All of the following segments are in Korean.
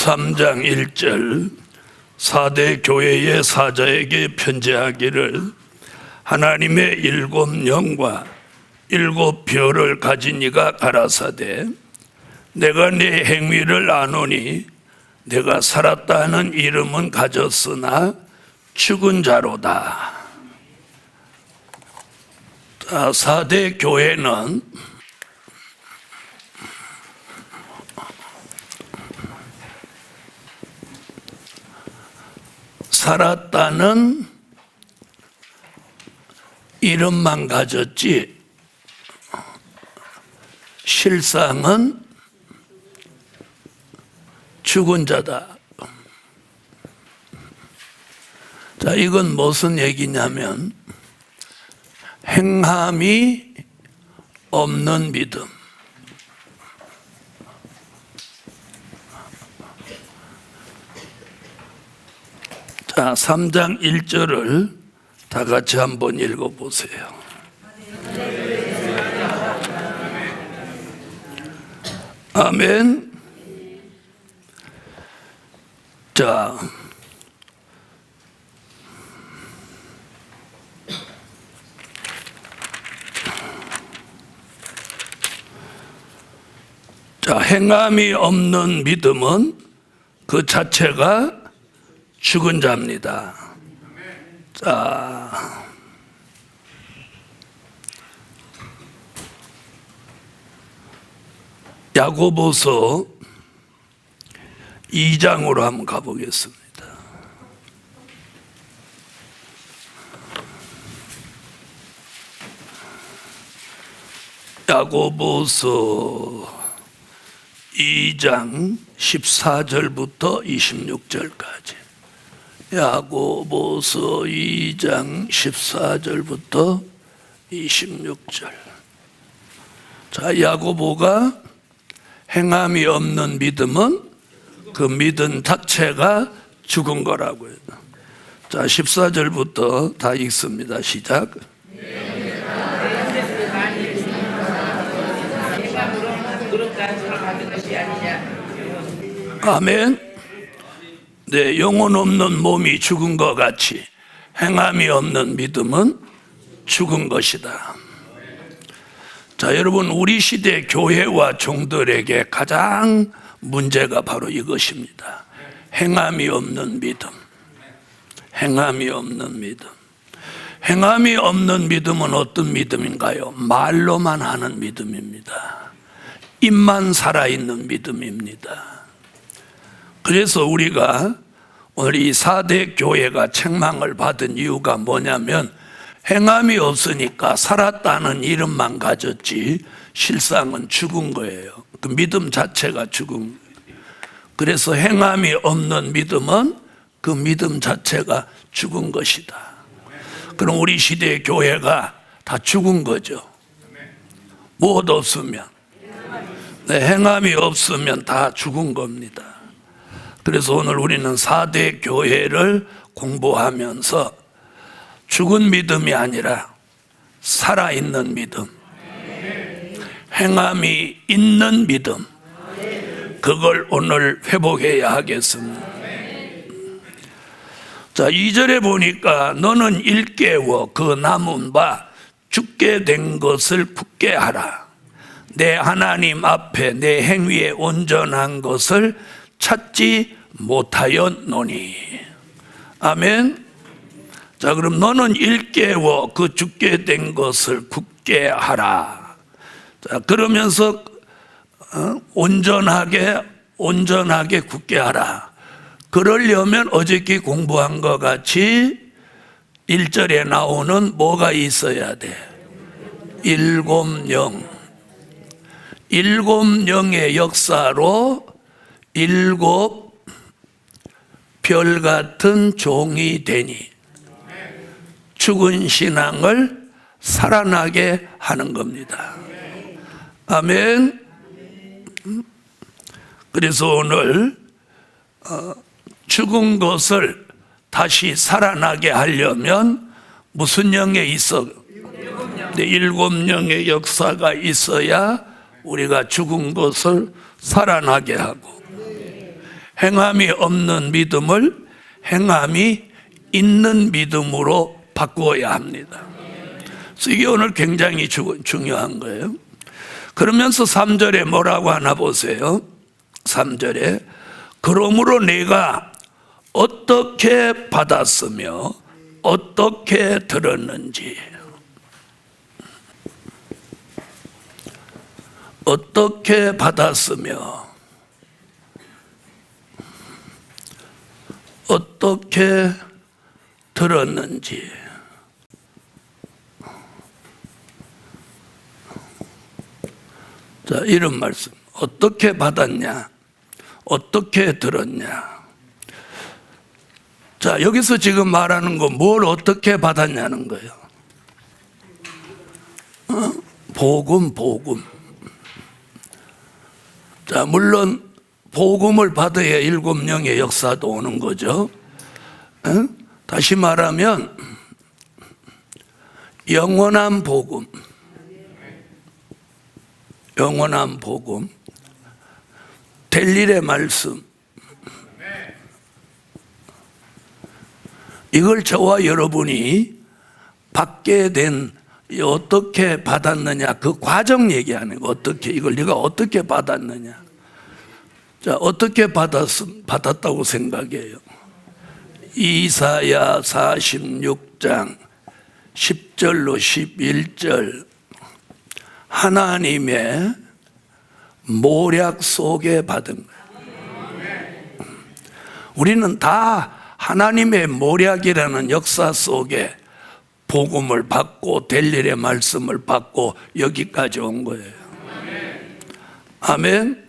3장 1절 사대 교회의 사자에게 편지하기를 하나님의 7 영과 7 별을 가진 이가 가라사대 내가 네 행위를 아노니 내가 살았다는 이름은 가졌으나 죽은 자로다. 사대 교회는 살았다는 이름만 가졌지 실상은 죽은 자다. 자, 이건 무슨 얘기냐면 행함이 없는 믿음. 자, 3장 1절을 다 같이 한번 읽어보세요. 아멘. 자, 행함이 없는 믿음은 그 자체가 죽은 자입니다. 자, 야고보서 2장으로 한번 가보겠습니다. 야고보서 2장 14절부터 26절까지. 야고보서 2장 14절부터 26절. 자, 야고보가 행함이 없는 믿음은 그 믿음 자체가 죽은 거라고요. 자, 14절부터 다 읽습니다. 시작. 아멘. 네, 영혼 없는 몸이 죽은 것 같이 행함이 없는 믿음은 죽은 것이다. 자, 여러분, 우리 시대 교회와 종들에게 가장 문제가 바로 이것입니다. 행함이 없는 믿음. 행함이 없는 믿음. 행함이 없는 믿음은 어떤 믿음인가요? 말로만 하는 믿음입니다. 입만 살아있는 믿음입니다. 그래서 우리가 오늘 이 4대 교회가 책망을 받은 이유가 뭐냐면 행함이 없으니까 살았다는 이름만 가졌지 실상은 죽은 거예요. 그 믿음 자체가 죽은 거예요. 그래서 행함이 없는 믿음은 그 믿음 자체가 죽은 것이다. 그럼 우리 시대의 교회가 다 죽은 거죠. 무엇 없으면, 네, 행함이 없으면 다 죽은 겁니다. 그래서 오늘 우리는 4대 교회를 공부하면서 죽은 믿음이 아니라 살아있는 믿음, 행함이 있는 믿음, 그걸 오늘 회복해야 하겠습니다. 자, 2절에 보니까 너는 일깨워 그 남은 바 죽게 된 것을 굳게 하라. 내 하나님 앞에 내 행위에 온전한 것을 찾지 못하였노니. 아멘. 자, 그럼 너는 일깨워 그 죽게 된 것을 굳게 하라. 자, 그러면서 온전하게 굳게 하라. 그러려면 어저께 공부한 것 같이 1절에 나오는 뭐가 있어야 돼? 7 영. 7 영의 역사로 7 별 같은 종이 되니 죽은 신앙을 살아나게 하는 겁니다. 아멘. 그래서 오늘 죽은 것을 다시 살아나게 하려면 무슨 영에 있어? 7 영의 역사가 있어야 우리가 죽은 것을 살아나게 하고, 행함이 없는 믿음을 행함이 있는 믿음으로 바꾸어야 합니다. 그래서 이게 오늘 굉장히 중요한 거예요. 그러면서 3절에 뭐라고 하나 보세요. 3절에 그러므로 내가 어떻게 받았으며 어떻게 들었는지, 어떻게 받았으며 어떻게 들었는지. 자, 이런 말씀. 어떻게 받았냐? 어떻게 들었냐? 자, 여기서 지금 말하는 건 뭘 어떻게 받았냐는 거예요. 복음. 자, 물론 복음을 받아야 7영의 역사도 오는 거죠. 다시 말하면 영원한 복음, 영원한 복음, 될 일의 말씀, 이걸 저와 여러분이 받게 된, 어떻게 받았느냐, 그 과정 얘기하는 거. 어떻게, 이걸 네가 어떻게 받았느냐. 자, 어떻게 받았다고 생각해요? 이사야 46장 10절로 11절, 하나님의 모략 속에 받은 거예요. 우리는 다 하나님의 모략이라는 역사 속에 복음을 받고 될 일의 말씀을 받고 여기까지 온 거예요. 아멘.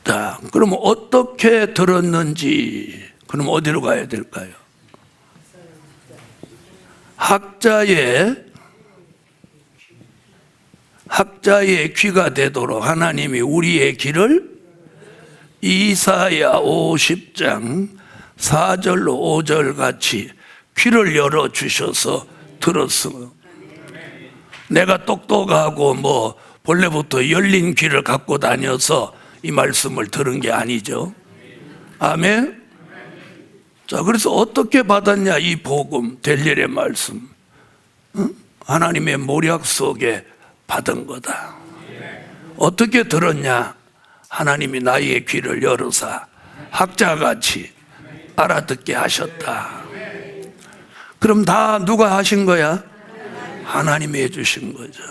자, 그럼 어떻게 들었는지, 그럼 어디로 가야 될까요? 학자의 귀가 되도록 하나님이 우리의 귀를 이사야 50장 4절로 5절 같이 귀를 열어주셔서 들었으면, 내가 똑똑하고 뭐 본래부터 열린 귀를 갖고 다녀서 이 말씀을 들은 게 아니죠. 아멘. 자, 그래서 어떻게 받았냐? 이 복음, 될 일의 말씀, 하나님의 모략 속에 받은 거다. 어떻게 들었냐? 하나님이 나의 귀를 열어사 학자같이 알아듣게 하셨다. 그럼 다 누가 하신 거야? 하나님이 해주신 거죠.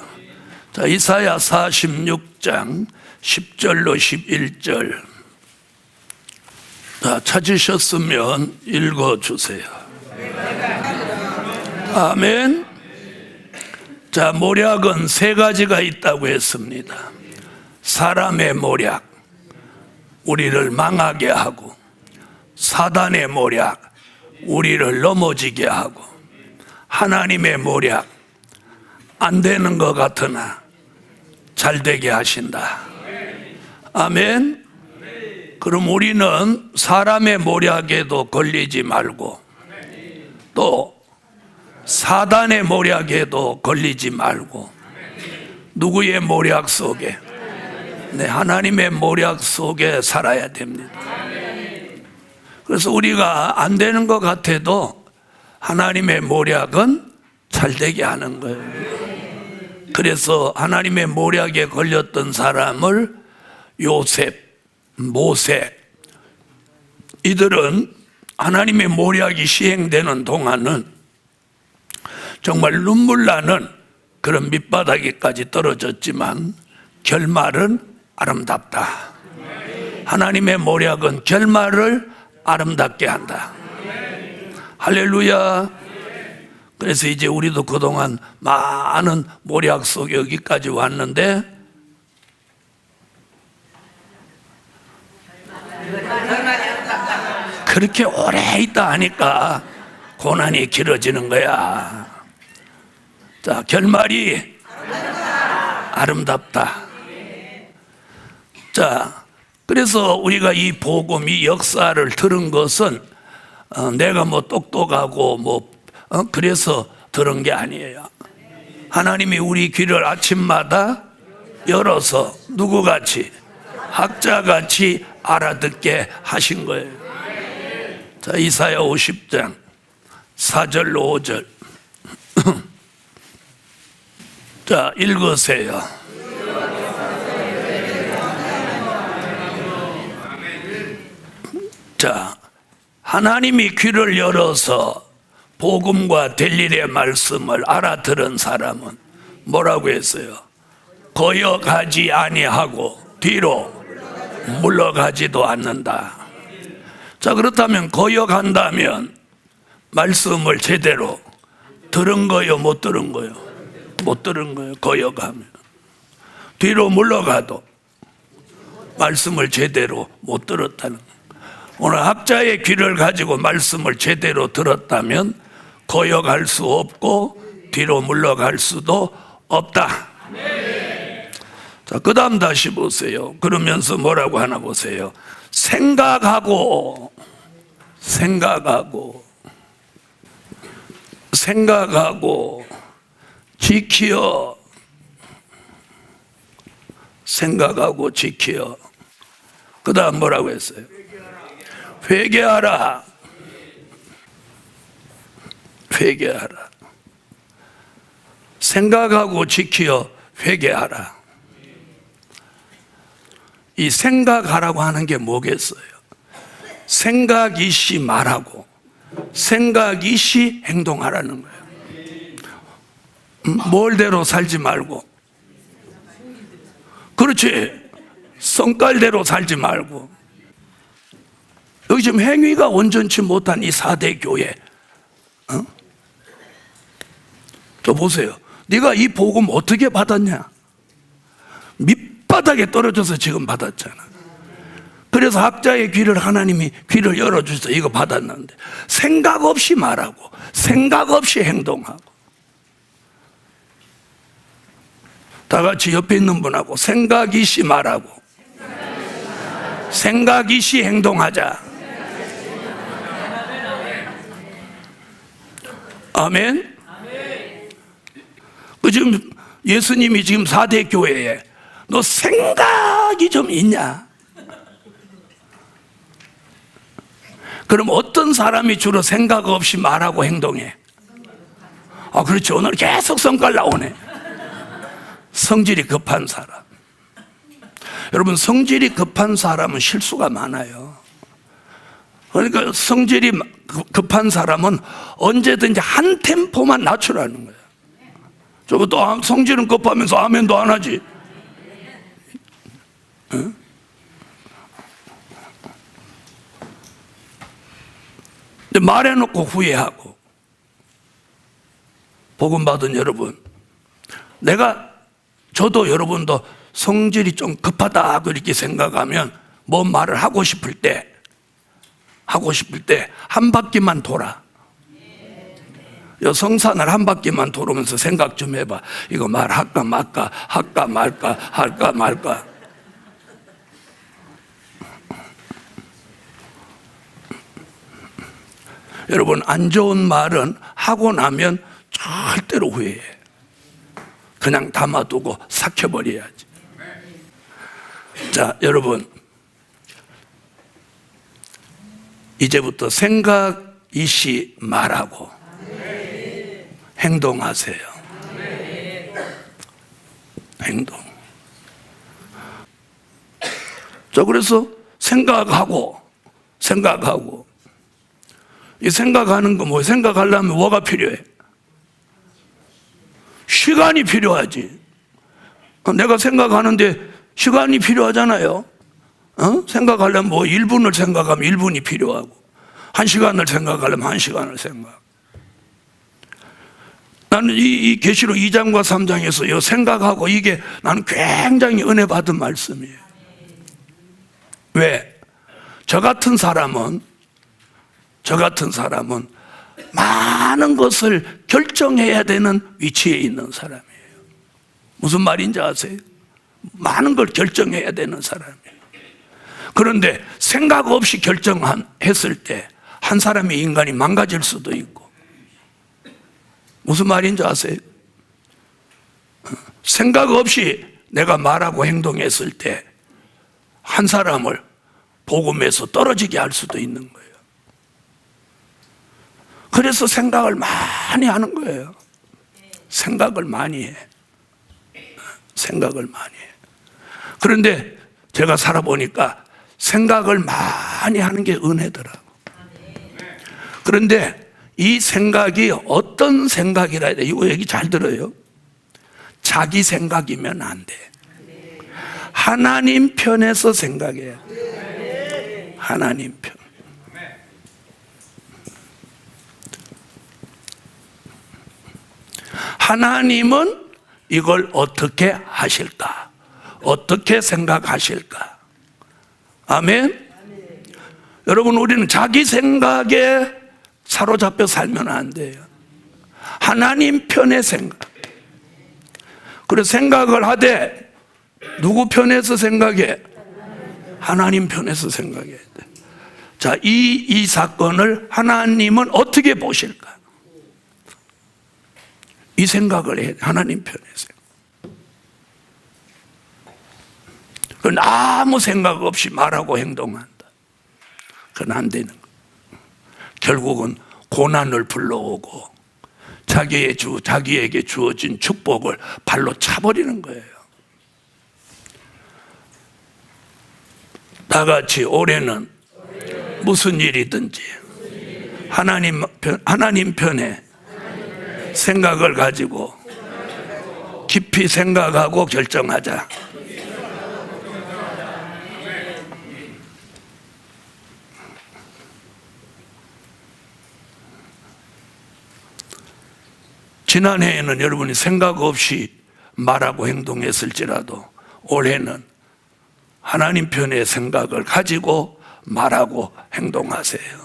자, 이사야 46장 10절로 11절. 자, 찾으셨으면 읽어주세요. 아멘. 자, 모략은 세 가지가 있다고 했습니다. 사람의 모략, 우리를 망하게 하고, 사단의 모략, 우리를 넘어지게 하고, 하나님의 모략, 안 되는 것 같으나 잘 되게 하신다. 아멘. 그럼 우리는 사람의 모략에도 걸리지 말고, 또 사단의 모략에도 걸리지 말고, 누구의 모략 속에? 네, 하나님의 모략 속에 살아야 됩니다. 그래서 우리가 안 되는 것 같아도 하나님의 모략은 잘 되게 하는 거예요. 그래서 하나님의 모략에 걸렸던 사람을 요셉, 모세, 이들은 하나님의 모략이 시행되는 동안은 정말 눈물 나는 그런 밑바닥에까지 떨어졌지만 결말은 아름답다. 하나님의 모략은 결말을 아름답게 한다. 할렐루야. 그래서 이제 우리도 그동안 많은 모략 속에 여기까지 왔는데, 그렇게 오래 있다 하니까 고난이 길어지는 거야. 자, 결말이 아름답다. 자, 그래서 우리가 이 복음, 이 역사를 들은 것은 내가 뭐 똑똑하고 그래서 들은 게 아니에요. 하나님이 우리 귀를 아침마다 열어서 누구같이? 학자같이 알아듣게 하신 거예요. 자, 이사야 50장 4절로 5절. 자, 읽으세요. 자, 하나님이 귀를 열어서 복음과 델일의 말씀을 알아들은 사람은 뭐라고 했어요? 거역하지 아니하고 뒤로 물러가지도 않는다. 자, 그렇다면 거역한다면 말씀을 제대로 들은 거요, 못 들은 거요? 못 들은 거요. 거역하면 뒤로 물러가도 말씀을 제대로 못 들었다는 거예요. 오늘 학자의 귀를 가지고 말씀을 제대로 들었다면 거역할 수 없고 뒤로 물러갈 수도 없다. 자, 그 다음 다시 보세요. 그러면서 뭐라고 하나 보세요. 생각하고 지키어. 생각하고 지키어. 그 다음 뭐라고 했어요? 회개하라. 회개하라. 생각하고 지키어 회개하라. 이 생각하라고 하는 게 뭐겠어요? 생각이시 말하고 생각이시 행동하라는 거예요. 뭘대로 살지 말고, 그렇지, 성깔대로 살지 말고. 여기 지금 행위가 온전치 못한 이 4대 교회, 저 보세요. 네가 이 복음 어떻게 받았냐? 밑바닥에 떨어져서 지금 받았잖아. 그래서 학자의 귀를 하나님이 귀를 열어주셔서 이거 받았는데 생각 없이 말하고 생각 없이 행동하고. 다 같이 옆에 있는 분하고 생각이시 말하고 생각이시 행동하자. 아멘. 그 지금 예수님이 지금 4대 교회에 너 생각이 좀 있냐? 그럼 어떤 사람이 주로 생각 없이 말하고 행동해? 아, 그렇지. 오늘 계속 성깔 나오네. 성질이 급한 사람. 여러분, 성질이 급한 사람은 실수가 많아요. 그러니까 성질이 급한 사람은 언제든지 한 템포만 낮추라는 거예요. 저것도 성질은 급하면서 아멘도 안 하지. 응? 근데 말해놓고 후회하고. 복음 받은 여러분, 저도 여러분도 성질이 좀 급하다 그렇게 생각하면 뭔 말을 하고 싶을 때 한 바퀴만 돌아. 성산을 한 바퀴만 돌으면서 생각 좀 해봐. 이거 말할까 말까, 할까 말까, 할까 말까. 여러분, 안 좋은 말은 하고 나면 절대로 후회해. 그냥 담아두고 삭혀버려야지. 자, 여러분, 이제부터 생각이시 말하고 행동하세요. 행동. 자, 그래서 생각하고 이 생각하는 거 뭐예요? 생각하려면 뭐가 필요해? 시간이 필요하지. 내가 생각하는데 시간이 필요하잖아요. 생각하려면 뭐 1분을 생각하면 1분이 필요하고 1시간을 생각하려면 1시간을 생각. 나는 이 계시록 2장과 3장에서 생각하고 이게 나는 굉장히 은혜 받은 말씀이에요. 왜? 저 같은 사람은 많은 것을 결정해야 되는 위치에 있는 사람이에요. 무슨 말인지 아세요? 많은 걸 결정해야 되는 사람이에요. 그런데 생각 없이 결정했을 때 한 사람의 인간이 망가질 수도 있고. 무슨 말인지 아세요? 생각 없이 내가 말하고 행동했을 때 한 사람을 복음에서 떨어지게 할 수도 있는 거예요. 그래서 생각을 많이 하는 거예요. 생각을 많이 해. 생각을 많이 해. 그런데 제가 살아보니까 생각을 많이 하는 게 은혜더라고. 그런데 이 생각이 어떤 생각이라 해야 돼? 이거 얘기 잘 들어요. 자기 생각이면 안 돼. 하나님 편에서 생각해야 돼. 하나님 편. 하나님은 이걸 어떻게 하실까? 어떻게 생각하실까? 아멘? 여러분, 우리는 자기 생각에 사로잡혀 살면 안 돼요. 하나님 편의 생각. 그래서 생각을 하되 누구 편에서 생각해? 하나님 편에서 생각해야 돼. 자, 이 사건을 하나님은 어떻게 보실까? 이 생각을 해. 하나님 편에서. 그건 아무 생각 없이 말하고 행동한다. 그건 안 되는 거예요. 결국은 고난을 불러오고 자기에게 주어진 축복을 발로 차버리는 거예요. 다 같이 올해는 무슨 일이든지 하나님 편에 생각을 가지고 깊이 생각하고 결정하자. 지난해에는 여러분이 생각 없이 말하고 행동했을지라도 올해는 하나님 편의 생각을 가지고 말하고 행동하세요.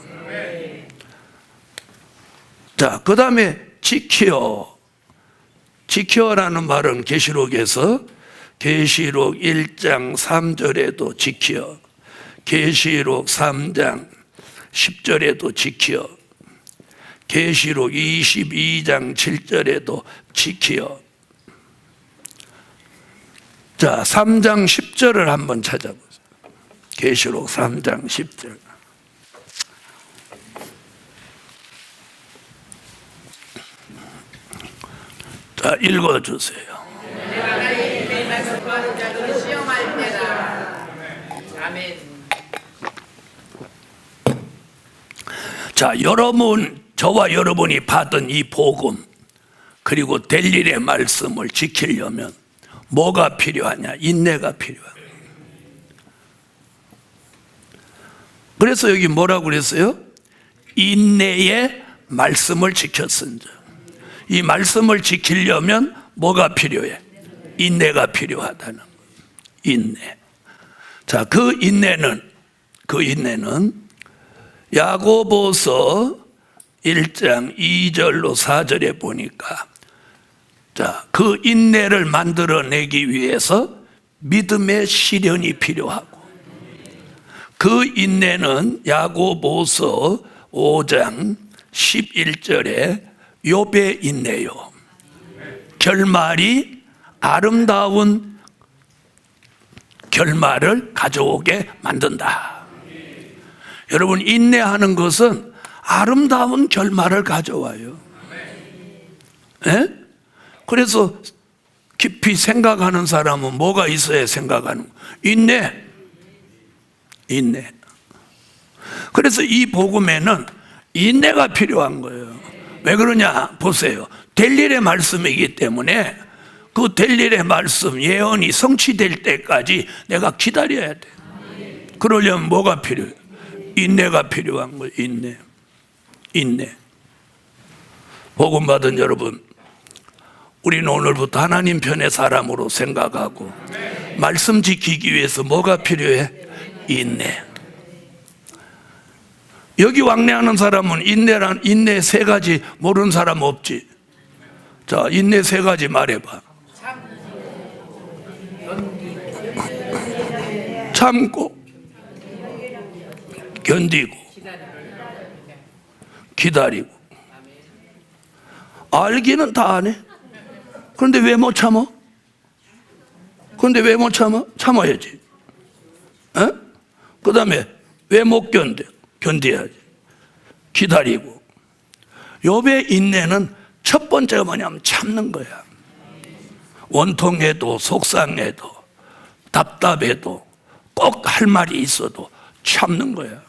자, 그 다음에 지켜라는 말은 계시록에서 계시록 1장 3절에도 지켜, 계시록 3장 10절에도 지켜, 계시록 22장 7절에도 지키어. 자, 3장 10절을 한번 찾아보세요. 계시록 3장 10절. 자, 읽어주세요. 자, 저와 여러분이 받은 이 복음 그리고 될 일의 말씀을 지키려면 뭐가 필요하냐? 인내가 필요하다. 그래서 여기 뭐라고 그랬어요? 인내의 말씀을 지켰은즉. 이 말씀을 지키려면 뭐가 필요해? 인내가 필요하다는 거예요. 인내. 자, 그 인내는 야고보서 1장 2절로 4절에 보니까, 자, 그 인내를 만들어내기 위해서 믿음의 시련이 필요하고, 그 인내는 야고보서 5장 11절에 욥의 인내요. 결말이 아름다운 결말을 가져오게 만든다. 여러분, 인내하는 것은 아름다운 결말을 가져와요. 네? 그래서 깊이 생각하는 사람은 뭐가 있어야 생각하는 거예요? 인내. 그래서 이 복음에는 인내가 필요한 거예요. 왜 그러냐? 보세요. 될 일의 말씀이기 때문에 그 될 일의 말씀, 예언이 성취될 때까지 내가 기다려야 돼. 그러려면 뭐가 필요해? 인내가 필요한 거예요. 인내. 복음 받은 여러분, 우리는 오늘부터 하나님 편의 사람으로 생각하고 말씀 지키기 위해서 뭐가 필요해? 인내. 여기 왕래하는 사람은 인내 세 가지 모르는 사람 없지? 자, 인내 세 가지 말해봐. 참고, 견디고, 기다리고. 알기는 다 안 해. 그런데 왜 못 참아? 참아야지. 그 다음에 왜 못 견뎌야지. 기다리고. 욥의 인내는 첫 번째가 뭐냐면 참는 거야. 원통해도 속상해도 답답해도 꼭 할 말이 있어도 참는 거야.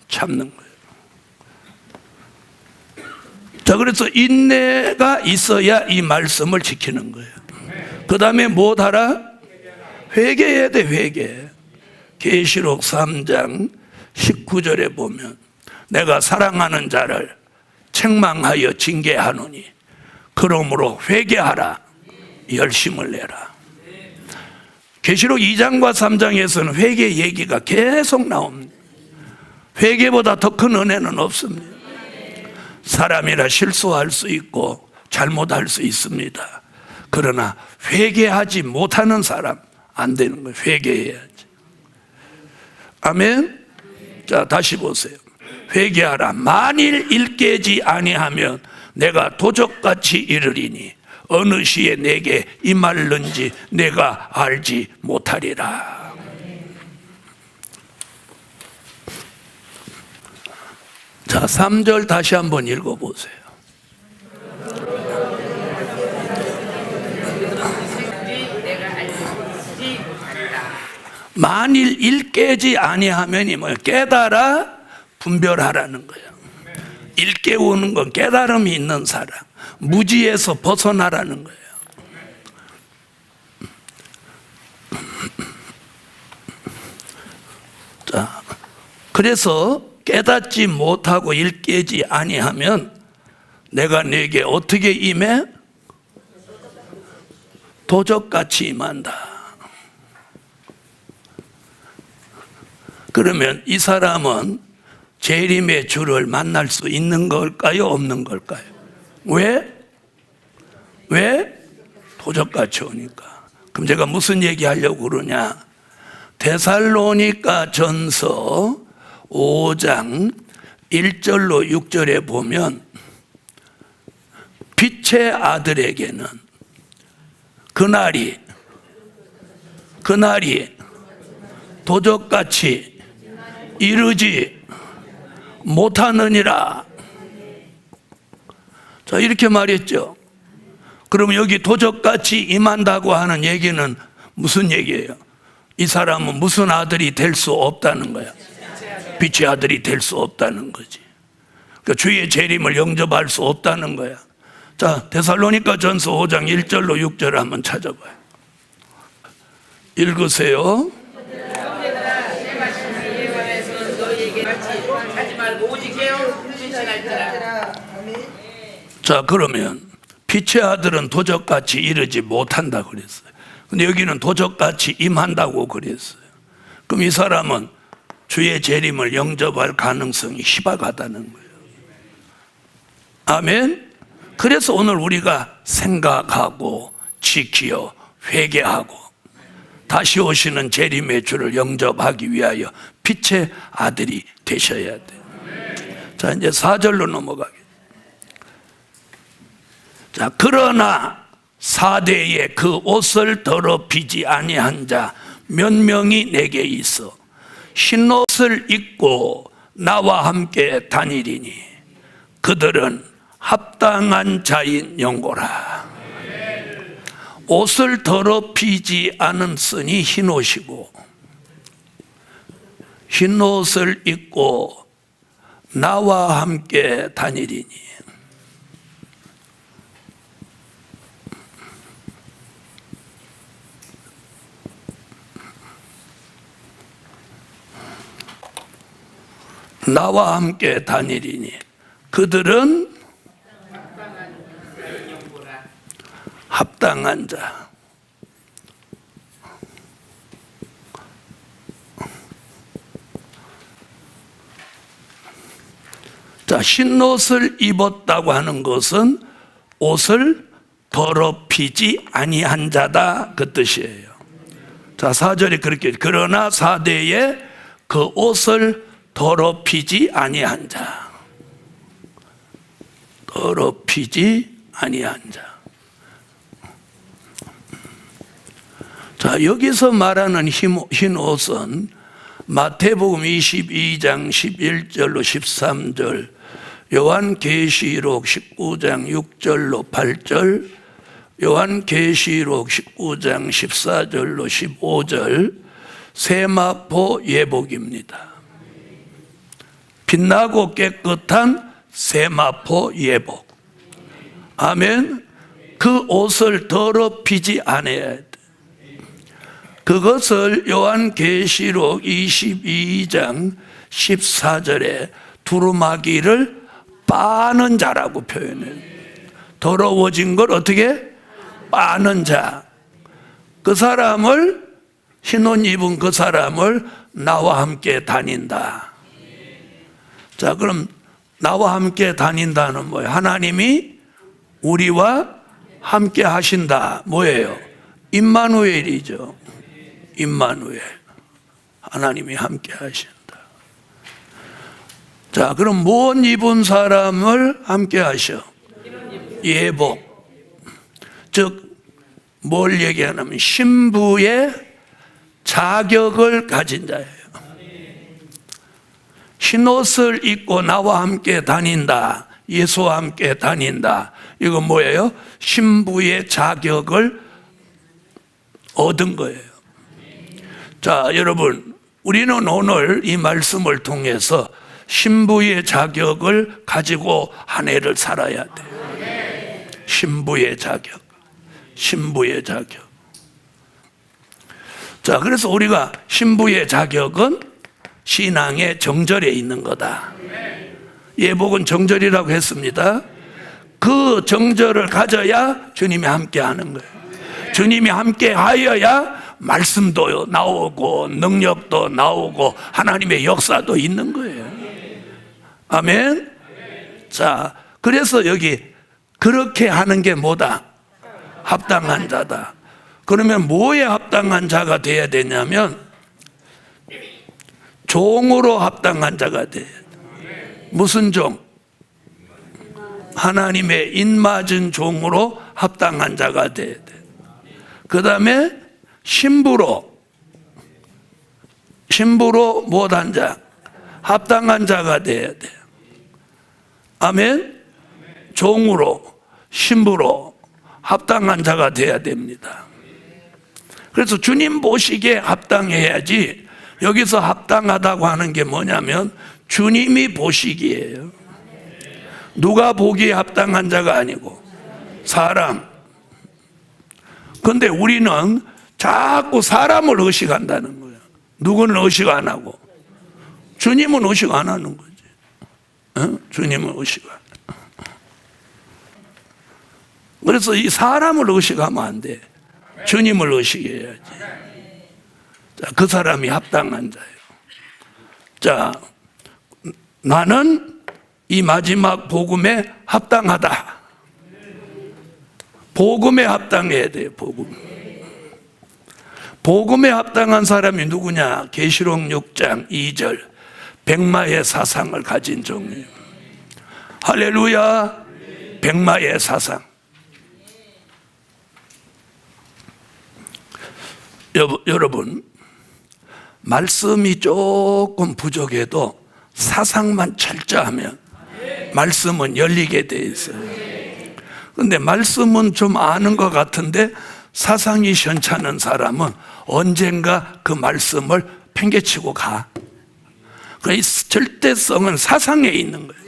참는 거야. 자, 그래서 인내가 있어야 이 말씀을 지키는 거예요. 그 다음에 뭐 하라? 회개해야 돼. 회개. 계시록 3장 19절에 보면 내가 사랑하는 자를 책망하여 징계하노니 그러므로 회개하라. 열심을 내라. 계시록 2장과 3장에서는 회개 얘기가 계속 나옵니다. 회개보다 더 큰 은혜는 없습니다. 사람이라 실수할 수 있고 잘못할 수 있습니다. 그러나 회개하지 못하는 사람 안 되는 거예요. 회개해야지. 아멘. 자, 다시 보세요. 회개하라. 만일 일깨지 아니하면 내가 도적같이 이르리니 어느 시에 내게 임할는지 내가 알지 못하리라. 자, 3절 다시 한번 읽어보세요. 만일 일깨지 아니하면이 뭐예요? 깨달아 분별하라는 거예요. 일깨우는 건 깨달음이 있는 사람, 무지에서 벗어나라는 거예요. 자, 그래서 깨닫지 못하고 일깨지 아니하면 내가 네게 어떻게 임해? 도적같이 임한다. 그러면 이 사람은 재림의 주를 만날 수 있는 걸까요? 없는 걸까요? 왜? 도적같이 오니까. 그럼 제가 무슨 얘기 하려고 그러냐? 데살로니가 전서 5장 1절로 6절에 보면 빛의 아들에게는 그날이 도적같이 이르지 못하느니라. 자, 이렇게 말했죠. 그러면 여기 도적같이 임한다고 하는 얘기는 무슨 얘기예요? 이 사람은 무슨 아들이 될 수 없다는 거야. 빛의 아들이 될 수 없다는 거지. 그러니까 주의 재림을 영접할 수 없다는 거야. 자, 데살로니가 전서 5장 1절로 6절을 한번 찾아봐요. 읽으세요. 자, 그러면 빛의 아들은 도적같이 이르지 못한다 그랬어요. 근데 여기는 도적같이 임한다고 그랬어요. 그럼 이 사람은 주의 재림을 영접할 가능성이 희박하다는 거예요. 아멘. 그래서 오늘 우리가 생각하고 지키어 회개하고 다시 오시는 재림의 주를 영접하기 위하여 빛의 아들이 되셔야 돼요. 자, 이제 4절로 넘어가겠습니다. 자, 그러나 사대에 그 옷을 더럽히지 아니한 자 몇 명이 내게 있어 흰옷을 입고 나와 함께 다니리니 그들은 합당한 자인 영고라. 옷을 더럽히지 않았으니 흰옷이고 흰옷을 입고 나와 함께 다니리니. 나와 함께 다니리니 그들은 합당한 자. 자, 흰옷을 입었다고 하는 것은 옷을 더럽히지 아니한 자다 그 뜻이에요. 자, 4절이 그렇게 그러나 사대에 그 옷을 더럽히지 아니한 자. 더럽히지 아니한 자. 자, 여기서 말하는 흰 옷은 마태복음 22장 11절로 13절, 요한계시록 19장 6절로 8절, 요한계시록 19장 14절로 15절 세마포 예복입니다. 빛나고 깨끗한 세마포 예복. 아멘. 그 옷을 더럽히지 않아야 돼. 그것을 요한계시록 22장 14절에 두루마기를 빠는 자라고 표현해요. 더러워진 걸 어떻게? 빠는 자. 그 사람을, 흰옷 입은 그 사람을 나와 함께 다닌다. 자, 그럼 나와 함께 다닌다는 뭐예요? 하나님이 우리와 함께 하신다. 뭐예요? 임마누엘이죠. 임마누엘. 하나님이 함께 하신다. 자, 그럼 무엇 입은 사람을 함께 하셔? 예복. 즉, 뭘 얘기하냐면 신부의 자격을 가진 자예요. 흰옷을 입고 나와 함께 다닌다. 예수와 함께 다닌다. 이건 뭐예요? 신부의 자격을 얻은 거예요. 자, 여러분, 우리는 오늘 이 말씀을 통해서 신부의 자격을 가지고 한 해를 살아야 돼요. 신부의 자격. 신부의 자격. 자, 그래서 우리가 신부의 자격은 신앙의 정절에 있는 거다. 예복은 정절이라고 했습니다. 그 정절을 가져야 주님이 함께 하는 거예요. 주님이 함께 하여야 말씀도 나오고 능력도 나오고 하나님의 역사도 있는 거예요. 아멘. 자, 그래서 여기 그렇게 하는 게 뭐다? 합당한 자다. 그러면 뭐에 합당한 자가 돼야 되냐면 종으로 합당한 자가 돼야 돼. 무슨 종? 하나님의 인맞은 종으로 합당한 자가 돼야 돼. 그 다음에 신부로 못한 자, 합당한 자가 돼야 돼. 아멘. 종으로, 신부로 합당한 자가 돼야 됩니다. 그래서 주님 보시기에 합당해야지. 여기서 합당하다고 하는 게 뭐냐면 주님이 보시기에요. 누가 보기에 합당한 자가 아니고 사람. 그런데 우리는 자꾸 사람을 의식한다는 거예요. 누구는 의식 안 하고 주님은 의식 안 하는 거지. 주님은 의식 안 해. 그래서 이 사람을 의식하면 안 돼. 주님을 의식해야지. 자, 그 사람이 합당한 자예요. 자, 나는 이 마지막 복음에 합당하다. 복음에 합당해야 돼요. 복음에 합당한 사람이 누구냐? 계시록 6장 2절 백마의 사상을 가진 종이에요. 할렐루야. 백마의 사상. 여러분, 말씀이 조금 부족해도 사상만 철저하면 말씀은 열리게 돼 있어요. 그런데 말씀은 좀 아는 것 같은데 사상이 현찮은 사람은 언젠가 그 말씀을 팽개치고 가. 그 절대성은 사상에 있는 거예요.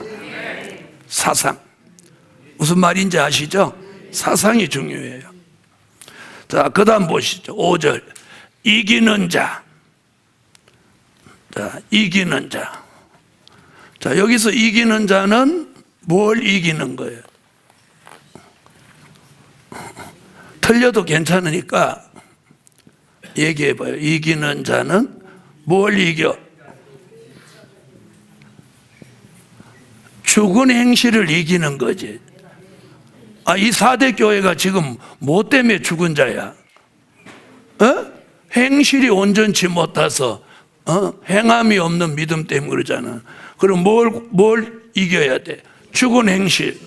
사상. 무슨 말인지 아시죠? 사상이 중요해요. 자, 그 다음 보시죠. 5절. 이기는 자. 자, 이기는 자. 자, 여기서 이기는 자는 뭘 이기는 거예요? 틀려도 괜찮으니까 얘기해 봐요. 이기는 자는 뭘 이겨? 죽은 행실을 이기는 거지. 아, 이 4대 교회가 지금 뭐 때문에 죽은 자야? 행실이 온전치 못해서 행함이 없는 믿음 때문에 그러잖아. 그럼 뭘 이겨야 돼? 죽은 행실.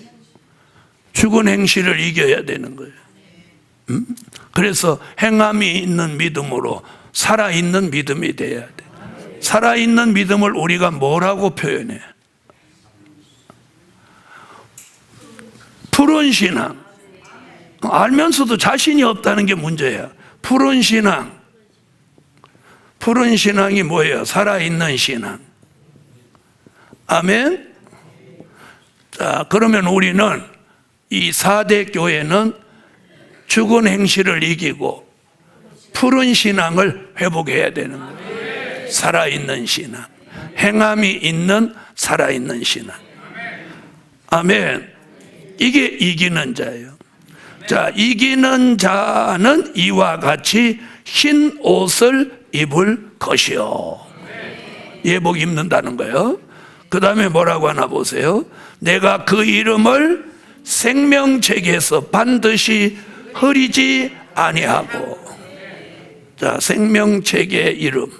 죽은 행실을 이겨야 되는 거예요. 그래서 행함이 있는 믿음으로 살아있는 믿음이 돼야 돼. 살아있는 믿음을 우리가 뭐라고 표현해? 푸른 신앙. 알면서도 자신이 없다는 게 문제야. 푸른 신앙. 푸른 신앙이 뭐예요? 살아있는 신앙. 아멘. 자, 그러면 우리는 이 4대 교회는 죽은 행실을 이기고 푸른 신앙을 회복해야 되는 거예요. 살아있는 신앙. 행함이 있는 살아있는 신앙. 아멘. 이게 이기는 자예요. 자, 이기는 자는 이와 같이 흰 옷을 입을 것이요. 예복 입는다는 거예요. 그 다음에 뭐라고 하나 보세요. 내가 그 이름을 생명책에서 반드시 흐리지 아니하고. 자, 생명책의 이름.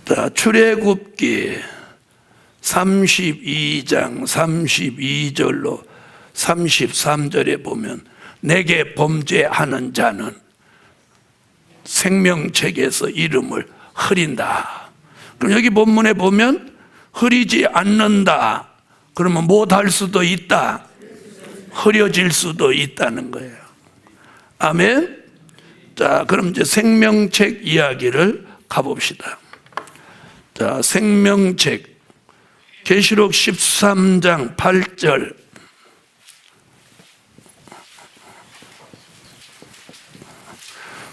자, 출애굽기 32장 32절로 33절에 보면 내게 범죄하는 자는 생명책에서 이름을 흐린다. 그럼 여기 본문에 보면 흐리지 않는다. 그러면 못할 수도 있다. 흐려질 수도 있다는 거예요. 아멘. 자, 그럼 이제 생명책 이야기를 가봅시다. 자, 생명책 계시록 13장 8절.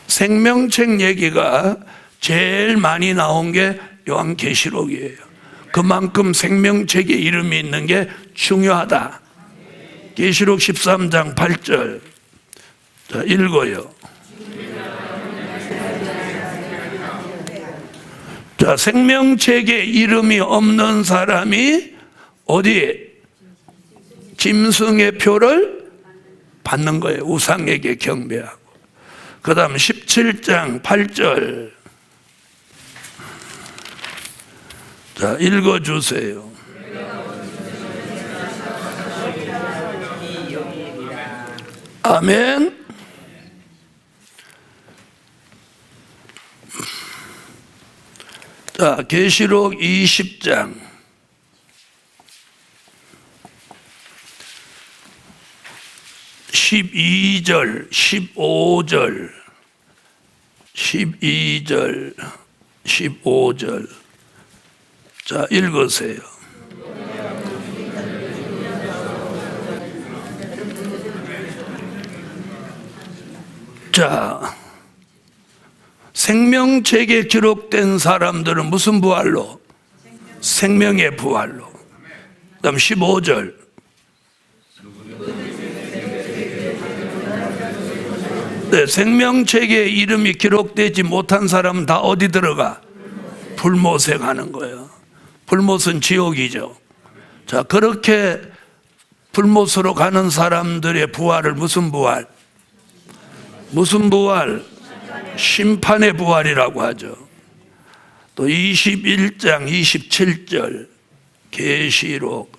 생명책 얘기가 제일 많이 나온 게 요한계시록이에요. 그만큼 생명책에 이름이 있는 게 중요하다. 계시록 13장 8절. 자, 읽어요. 자, 생명책에 이름이 없는 사람이 어디? 짐승의 표를 받는 거예요. 우상에게 경배하고. 그 다음 17장 8절. 자, 읽어주세요. 아멘. 자, 계시록 20장 12절 15절 12절 15절. 자, 읽으세요. 자, 생명책에 기록된 사람들은 무슨 부활로? 생명의 부활로. 그 다음 15절. 네, 생명책에 이름이 기록되지 못한 사람은 다 어디 들어가? 불못에 가는 거예요. 불못은 지옥이죠. 자, 그렇게 불못으로 가는 사람들의 부활을 무슨 부활? 무슨 부활? 심판의 부활이라고 하죠. 또 21장 27절 계시록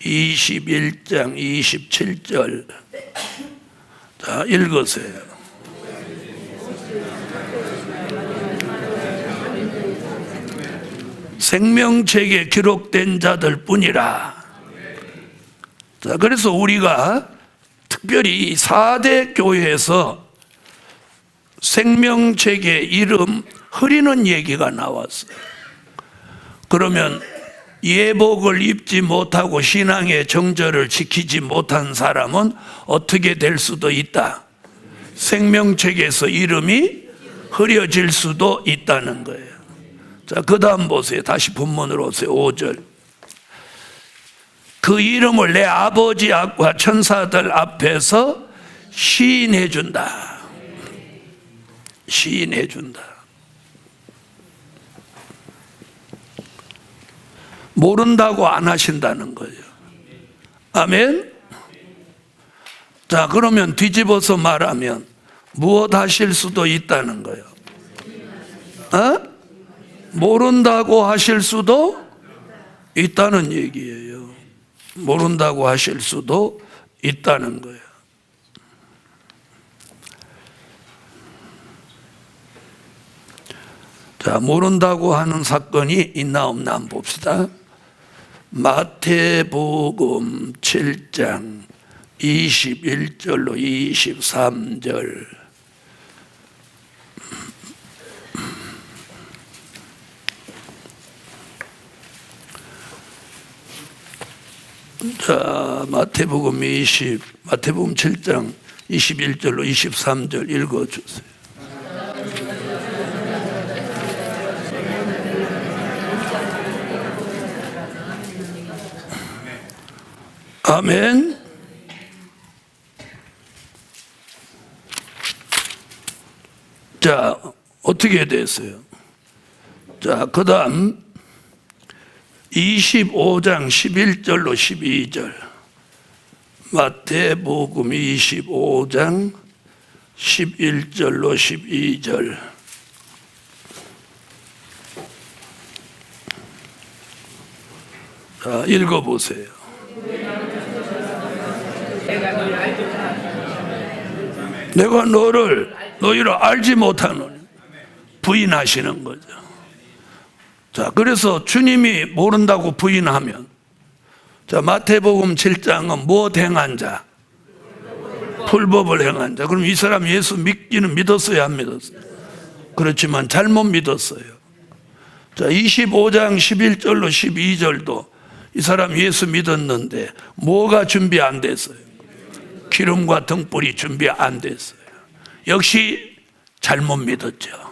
21장 27절. 자, 읽으세요. 생명책에 기록된 자들 뿐이라. 자, 그래서 우리가 특별히 4대 교회에서 생명책의 이름 흐리는 얘기가 나왔어요. 그러면 예복을 입지 못하고 신앙의 정절을 지키지 못한 사람은 어떻게 될 수도 있다. 생명책에서 이름이 흐려질 수도 있다는 거예요. 자, 그 다음 보세요. 다시 본문으로 오세요. 5절. 그 이름을 내 아버지 앞과 천사들 앞에서 시인해 준다. 시인해 준다. 모른다고 안 하신다는 거예요. 아멘. 자, 그러면 뒤집어서 말하면 무엇 하실 수도 있다는 거예요. 모른다고 하실 수도 있다는 얘기예요. 모른다고 하실 수도 있다는 거예요. 자, 모른다고 하는 사건이 있나 없나 한번 봅시다. 마태복음 7장 21절로 23절. 자, 마태복음 7장 21절로 23절 읽어주세요. 아멘. 자, 어떻게 됐어요? 자, 그 다음 25장 11절로 12절. 마태복음 25장 11절로 12절. 자, 읽어보세요. 내가 너희를 알지 못하노니 부인하시는 거죠. 자, 그래서 주님이 모른다고 부인하면, 자, 마태복음 7장은 무엇 행한 자? 불법을 행한 자. 그럼 이 사람 예수 믿기는 믿었어요, 안 믿었어요? 그렇지만 잘못 믿었어요. 자, 25장 11절로 12절도 이 사람 예수 믿었는데 뭐가 준비 안 됐어요? 기름과 등불이 준비 안 됐어요. 역시 잘못 믿었죠.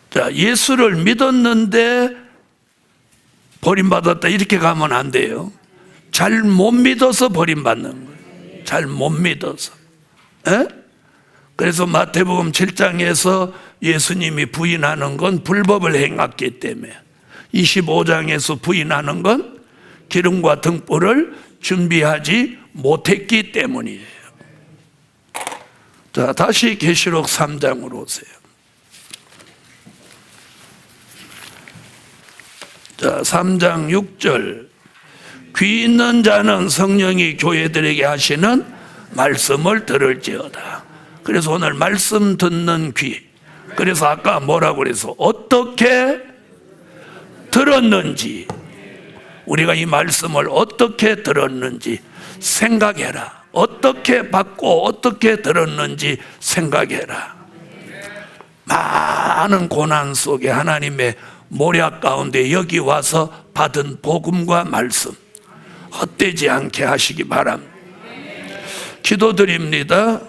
자, 예수를 믿었는데 버림받았다 이렇게 가면 안 돼요. 잘못 믿어서 버림받는 거예요. 잘못 믿어서. 에? 그래서 마태복음 7장에서 예수님이 부인하는 건 불법을 행했기 때문에, 25장에서 부인하는 건 기름과 등불을 준비하지 못했기 때문이에요. 자, 다시 계시록 3장으로 오세요. 자, 3장 6절. 귀 있는 자는 성령이 교회들에게 하시는 말씀을 들을지어다. 그래서 오늘 말씀 듣는 귀. 그래서 아까 뭐라고 그래서 어떻게 들었는지, 우리가 이 말씀을 어떻게 들었는지 생각해라. 어떻게 받고 어떻게 들었는지 생각해라. 많은 고난 속에 하나님의 모략 가운데 여기 와서 받은 복음과 말씀 헛되지 않게 하시기 바랍니다. 기도드립니다.